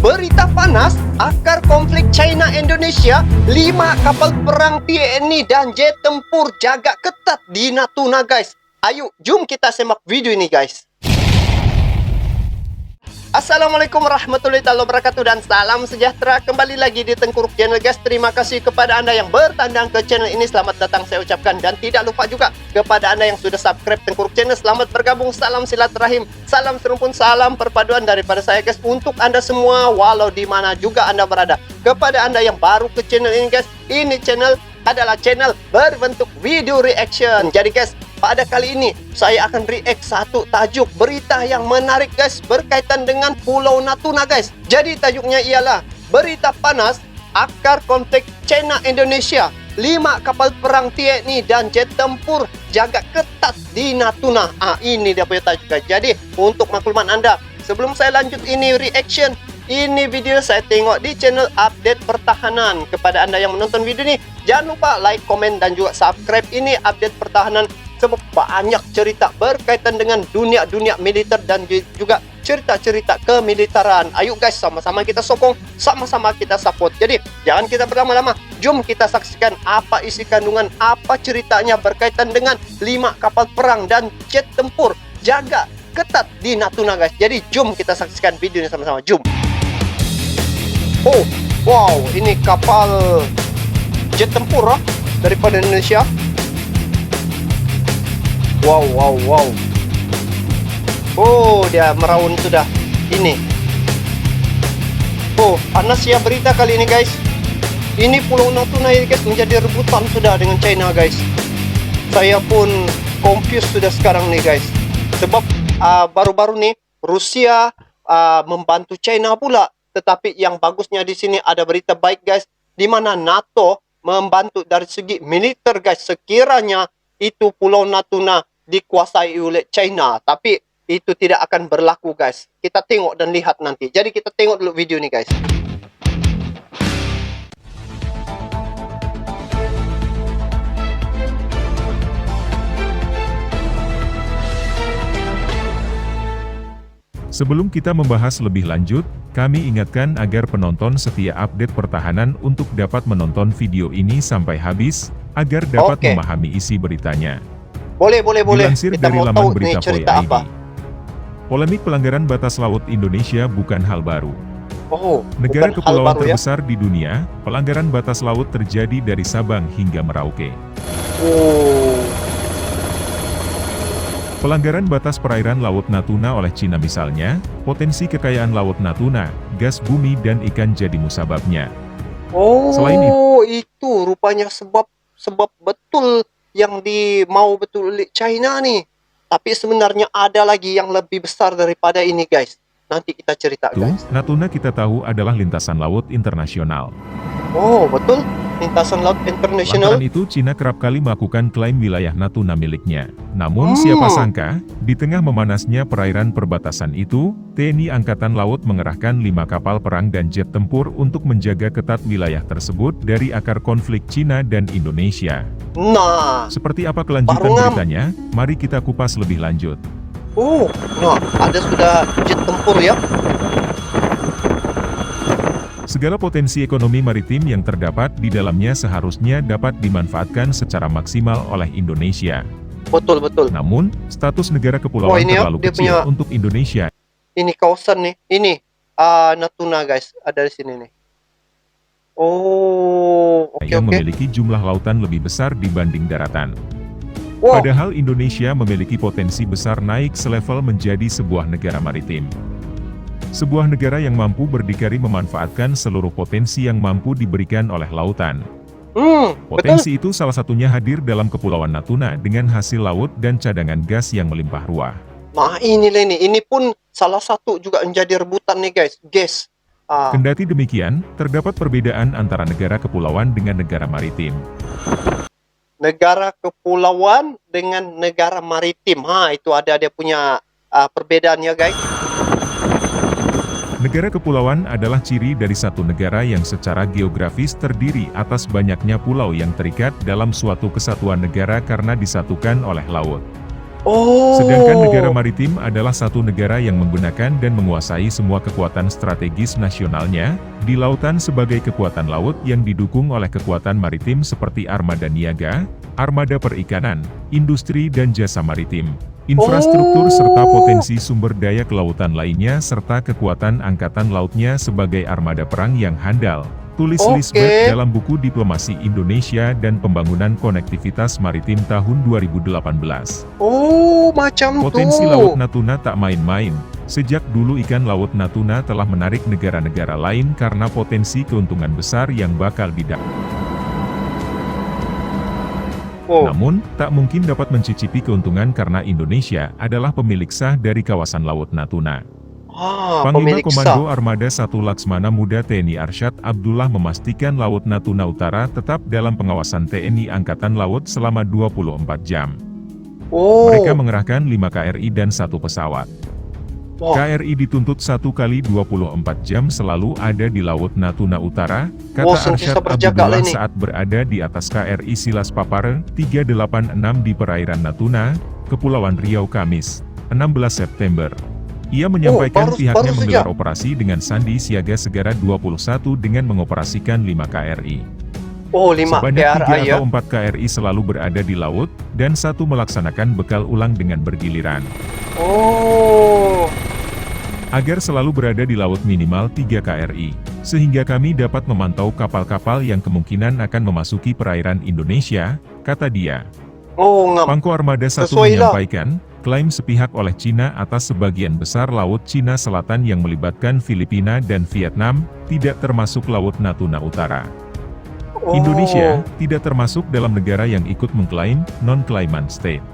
Berita panas, akar konflik China-Indonesia, 5 kapal perang TNI dan jet tempur jaga ketat di Natuna guys. Ayo, jom kita semak video ini guys. Assalamualaikum warahmatullahi wabarakatuh dan salam sejahtera. Kembali lagi di Tengkuruk Channel guys. Terima kasih kepada anda yang bertandang ke channel ini. Selamat datang saya ucapkan. Dan tidak lupa juga kepada anda yang sudah subscribe Tengkuruk Channel, selamat bergabung. Salam silaturahim, salam serumpun, salam perpaduan daripada saya guys, untuk anda semua walau di mana juga anda berada. Kepada anda yang baru ke channel ini guys, ini channel adalah channel berbentuk video reaction. Jadi guys, pada kali ini saya akan react satu tajuk berita yang menarik guys, berkaitan dengan Pulau Natuna guys. Jadi tajuknya ialah berita panas, akar konflik China-Indonesia, 5 kapal perang TNI dan jet tempur jaga ketat di Natuna. Ini dia punya tajuk guys. Jadi untuk makluman anda, sebelum saya lanjut ini reaction, ini video saya tengok di channel Update Pertahanan. Kepada anda yang menonton video ini, jangan lupa like, komen, dan juga subscribe ini Update Pertahanan. Sebab banyak cerita berkaitan dengan dunia militer dan juga cerita-cerita kemiliteran. Ayo guys, sama-sama kita sokong, sama-sama kita support. Jadi jangan kita berlama-lama, jom kita saksikan apa isi kandungan, apa ceritanya berkaitan dengan 5 kapal perang dan jet tempur jaga ketat di Natuna guys. Jadi jom kita saksikan video ini sama-sama, jom. Oh, wow, ini kapal jet tempur daripada Indonesia. Wow. Oh, dia meraun sudah. Ini. Oh, panas ya berita kali ini guys. Ini Pulau Natuna ini guys menjadi rebutan sudah dengan China guys. Saya pun confused sudah sekarang nih guys. Sebab baru-baru nih Rusia membantu China pula. Tetapi yang bagusnya di sini ada berita baik guys, di mana NATO membantu dari segi militer guys. Sekiranya itu Pulau Natuna dikuasai oleh China, tapi itu tidak akan berlaku guys. Kita tengok dan lihat nanti. Jadi kita tengok dulu video ini guys. Sebelum kita membahas lebih lanjut, kami ingatkan agar penonton setia Update Pertahanan untuk dapat menonton video ini sampai habis, agar dapat memahami isi beritanya. Boleh. Dilansir Kita dari mau laman tahu berita nih cerita Voya apa. ID. Polemik pelanggaran batas laut Indonesia bukan hal baru. Negara Bukan kepulauan hal baru ya. terbesar di dunia, pelanggaran batas laut terjadi dari Sabang hingga Merauke. Pelanggaran batas perairan Laut Natuna oleh Cina misalnya, potensi kekayaan Laut Natuna, gas bumi dan ikan jadi musababnya. Selain itu rupanya sebab betul yang mau betul oleh China nih. Tapi sebenarnya ada lagi yang lebih besar daripada ini guys. Nanti kita cerita guys. Natuna kita tahu adalah lintasan laut internasional. Oh betul, lintasan laut internasional. Lantaran itu Cina kerap kali melakukan klaim wilayah Natuna miliknya. Namun siapa sangka, di tengah memanasnya perairan perbatasan itu, TNI Angkatan Laut mengerahkan 5 kapal perang dan jet tempur untuk menjaga ketat wilayah tersebut dari akar konflik Cina dan Indonesia. Nah, Seperti apa kelanjutan beritanya? Mari kita kupas lebih lanjut. ada sudah jet tempur ya. Segala potensi ekonomi maritim yang terdapat di dalamnya seharusnya dapat dimanfaatkan secara maksimal oleh Indonesia. Betul. Namun, status negara kepulauan ini ya, terlalu dia kecil punya- untuk Indonesia. Ini kawasan nih. Ini Natuna guys, ada di sini nih. Yang memiliki jumlah lautan lebih besar dibanding daratan. Wow. Padahal Indonesia memiliki potensi besar naik selevel menjadi sebuah negara maritim. Sebuah negara yang mampu berdikari memanfaatkan seluruh potensi yang mampu diberikan oleh lautan. Potensi itu salah satunya hadir dalam Kepulauan Natuna dengan hasil laut dan cadangan gas yang melimpah ruah. Nah ini pun salah satu juga menjadi rebutan nih guys, gas. Kendati demikian, terdapat perbedaan antara negara kepulauan dengan negara maritim. Negara kepulauan dengan negara maritim. Itu ada dia punya perbedaannya guys. Negara kepulauan adalah ciri dari satu negara yang secara geografis terdiri atas banyaknya pulau yang terikat dalam suatu kesatuan negara karena disatukan oleh laut. Sedangkan negara Oh, maritim adalah satu negara yang menggunakan dan menguasai semua kekuatan strategis nasionalnya di lautan sebagai kekuatan laut yang didukung oleh kekuatan maritim seperti armada niaga, armada perikanan, industri dan jasa maritim, infrastruktur serta oh, potensi sumber daya kelautan lainnya serta kekuatan angkatan lautnya sebagai armada perang yang handal. Tulis Lisbeth oke. dalam buku Diplomasi Indonesia dan Pembangunan Konektivitas Maritim tahun 2018. Oh, macam Potensi Laut tuh. Natuna tak main-main. Sejak dulu ikan Laut Natuna telah menarik negara-negara lain karena potensi keuntungan besar yang bakal didapat. Oh, Namun, tak mungkin dapat mencicipi keuntungan karena Indonesia adalah pemilik sah dari kawasan Laut Natuna. Panglima pemilik sah. Komando Armada 1 Laksmana Muda TNI Arsyad Abdullah memastikan Laut Natuna Utara tetap dalam pengawasan TNI Angkatan Laut selama 24 jam. Mereka Oh, mengerahkan 5 KRI dan 1 pesawat. wah, KRI dituntut 1 kali 24 jam selalu ada di Laut Natuna Utara, wah, kata sentiasa Arsyad berjaga lah Abdullah ini. saat berada di atas KRI Silas Papare 386 di perairan Natuna, Kepulauan Riau Kamis, 16 September. Ia menyampaikan pihaknya baru menggelar saja. operasi dengan Sandi Siaga Segara 21 dengan mengoperasikan 5 KRI. Oh, 5 Sebanyak 3 KRI ya. atau 4 KRI selalu berada di laut, dan 1 melaksanakan bekal ulang dengan bergiliran. Oh, Agar selalu berada di laut minimal 3 KRI, sehingga kami dapat memantau kapal-kapal yang kemungkinan akan memasuki perairan Indonesia, kata dia. oh, ngam. Pangko Armada 1 Sesuai lah. menyampaikan, klaim sepihak oleh Cina atas sebagian besar Laut Cina Selatan yang melibatkan Filipina dan Vietnam, tidak termasuk Laut Natuna Utara. Oh, Indonesia tidak termasuk dalam negara yang ikut mengklaim non-claimant state.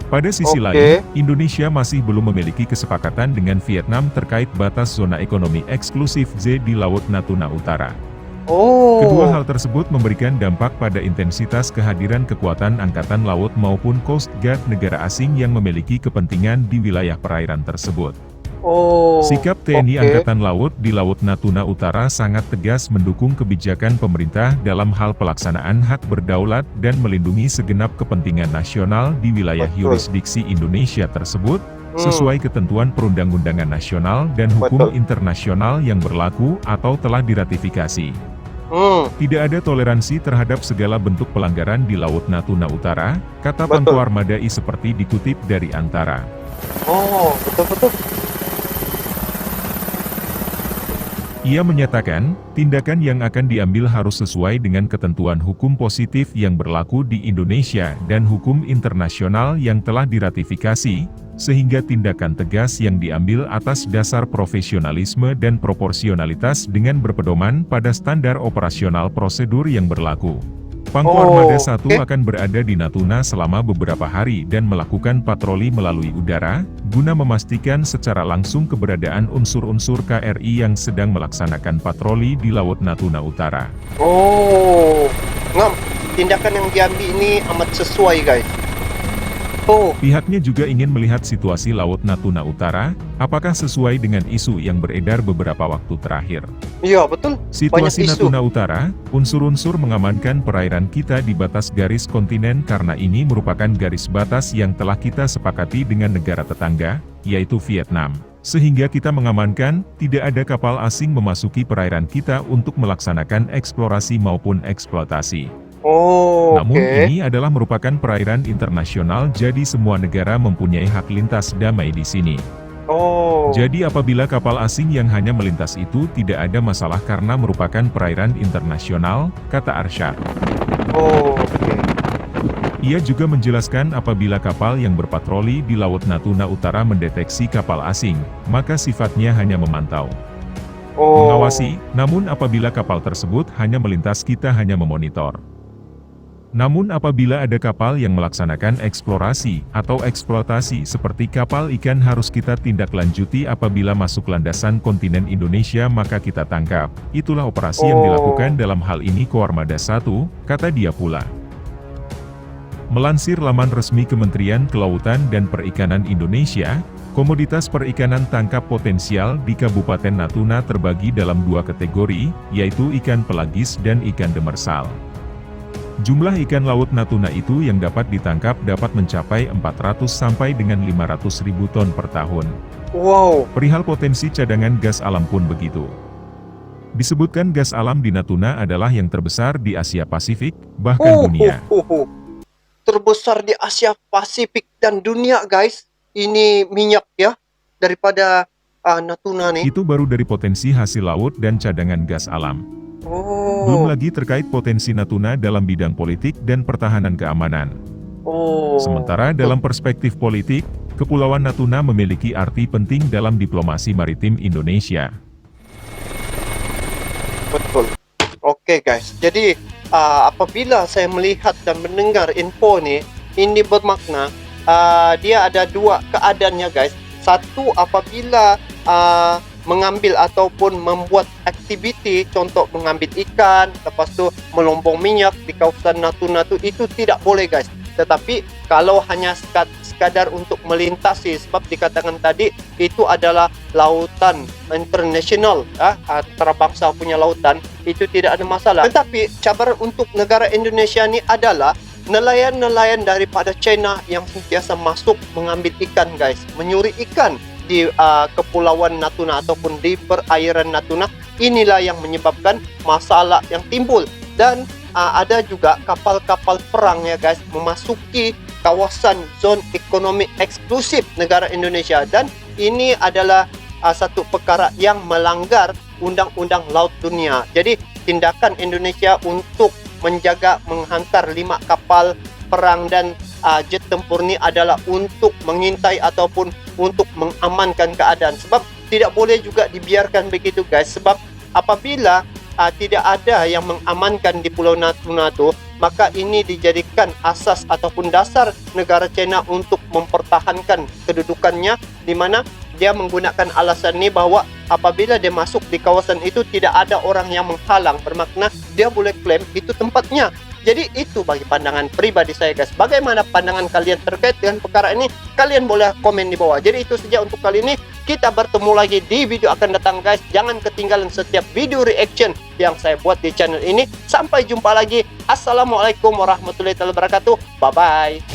Pada sisi Oke. lain, Indonesia masih belum memiliki kesepakatan dengan Vietnam terkait batas zona ekonomi eksklusif Z di Laut Natuna Utara. Kedua Oh, hal tersebut memberikan dampak pada intensitas kehadiran kekuatan angkatan laut maupun Coast Guard negara asing yang memiliki kepentingan di wilayah perairan tersebut. oh, Sikap TNI oke. Angkatan Laut di Laut Natuna Utara sangat tegas mendukung kebijakan pemerintah dalam hal pelaksanaan hak berdaulat dan melindungi segenap kepentingan nasional di wilayah Betul. yurisdiksi Indonesia tersebut, Hmm, sesuai ketentuan perundang-undangan nasional dan hukum betul. internasional yang berlaku atau telah diratifikasi. Hmm, Tidak ada toleransi terhadap segala bentuk pelanggaran di Laut Natuna Utara, kata betul. Pangko Armada I seperti dikutip dari Antara. Oh, betul-betul. Ia menyatakan, tindakan yang akan diambil harus sesuai dengan ketentuan hukum positif yang berlaku di Indonesia dan hukum internasional yang telah diratifikasi, sehingga tindakan tegas yang diambil atas dasar profesionalisme dan proporsionalitas dengan berpedoman pada standar operasional prosedur yang berlaku. Pangko Armada 1 Oke. akan berada di Natuna selama beberapa hari dan melakukan patroli melalui udara, guna memastikan secara langsung keberadaan unsur-unsur KRI yang sedang melaksanakan patroli di Laut Natuna Utara. Oh, ngam. Tindakan yang diambil ini amat sesuai, guys. Oh, Pihaknya juga ingin melihat situasi Laut Natuna Utara, apakah sesuai dengan isu yang beredar beberapa waktu terakhir. iya betul. Situasi Banyak isu. Natuna Utara, unsur-unsur mengamankan perairan kita di batas garis kontinen karena ini merupakan garis batas yang telah kita sepakati dengan negara tetangga, yaitu Vietnam. Sehingga kita mengamankan, tidak ada kapal asing memasuki perairan kita untuk melaksanakan eksplorasi maupun eksploitasi. Oh, Namun oke. ini adalah merupakan perairan internasional jadi semua negara mempunyai hak lintas damai di sini. Oh, Jadi apabila kapal asing yang hanya melintas itu tidak ada masalah karena merupakan perairan internasional, kata Arsyad. oh, oke. Ia juga menjelaskan apabila kapal yang berpatroli di Laut Natuna Utara mendeteksi kapal asing, maka sifatnya hanya memantau. Oh, Mengawasi, namun apabila kapal tersebut hanya melintas kita hanya memonitor. Namun apabila ada kapal yang melaksanakan eksplorasi atau eksploitasi seperti kapal ikan harus kita tindak lanjuti apabila masuk landasan kontinen Indonesia maka kita tangkap. Itulah operasi yang dilakukan dalam hal ini Koarmada 1, kata dia pula. Melansir laman resmi Kementerian Kelautan dan Perikanan Indonesia, komoditas perikanan tangkap potensial di Kabupaten Natuna terbagi dalam 2 kategori, yaitu ikan pelagis dan ikan demersal. Jumlah ikan laut Natuna itu yang dapat ditangkap dapat mencapai 400 sampai dengan 500 ribu ton per tahun. Wow. Perihal potensi cadangan gas alam pun begitu. Disebutkan gas alam di Natuna adalah yang terbesar di Asia Pasifik, bahkan dunia. Terbesar di Asia Pasifik dan dunia, guys. Ini minyak ya, daripada Natuna nih. Itu baru dari potensi hasil laut dan cadangan gas alam. Belum lagi terkait potensi Natuna dalam bidang politik dan pertahanan keamanan. Sementara dalam perspektif politik, Kepulauan Natuna memiliki arti penting dalam diplomasi maritim Indonesia. Betul. Oke guys, jadi apabila saya melihat dan mendengar info nih, ini bermakna dia ada dua keadaannya guys. Satu, apabila mengambil ataupun membuat aktiviti, contoh mengambil ikan, lepas tu melombong minyak di kawasan Natuna itu tidak boleh guys. Tetapi kalau hanya sekadar untuk melintasi, sebab dikatakan tadi itu adalah lautan internasional, antarabangsa punya lautan, itu tidak ada masalah. Tetapi cabaran untuk negara Indonesia ini adalah nelayan-nelayan daripada China yang sentiasa masuk mengambil ikan guys, menyuri ikan di Kepulauan Natuna ataupun di perairan Natuna. Inilah yang menyebabkan masalah yang timbul. Dan ada juga kapal-kapal perang ya guys, memasuki kawasan zon ekonomi eksklusif negara Indonesia, dan ini adalah satu perkara yang melanggar Undang-Undang Laut Dunia. Jadi tindakan Indonesia untuk menjaga menghantar 5 kapal perang dan jet tempur ini adalah untuk mengintai ataupun untuk mengamankan keadaan. Sebab tidak boleh juga dibiarkan begitu guys. Sebab apabila tidak ada yang mengamankan di Pulau Natuna itu, maka ini dijadikan asas ataupun dasar negara China untuk mempertahankan kedudukannya, di mana dia menggunakan alasan ini bahwa apabila dia masuk di kawasan itu tidak ada orang yang menghalang, bermakna dia boleh klaim itu tempatnya. Jadi itu bagi pandangan pribadi saya guys. Bagaimana pandangan kalian terkait dengan perkara ini? Kalian boleh komen di bawah. Jadi itu saja untuk kali ini. Kita bertemu lagi di video akan datang guys. Jangan ketinggalan setiap video reaction yang saya buat di channel ini. Sampai jumpa lagi. Assalamualaikum warahmatullahi wabarakatuh. Bye bye.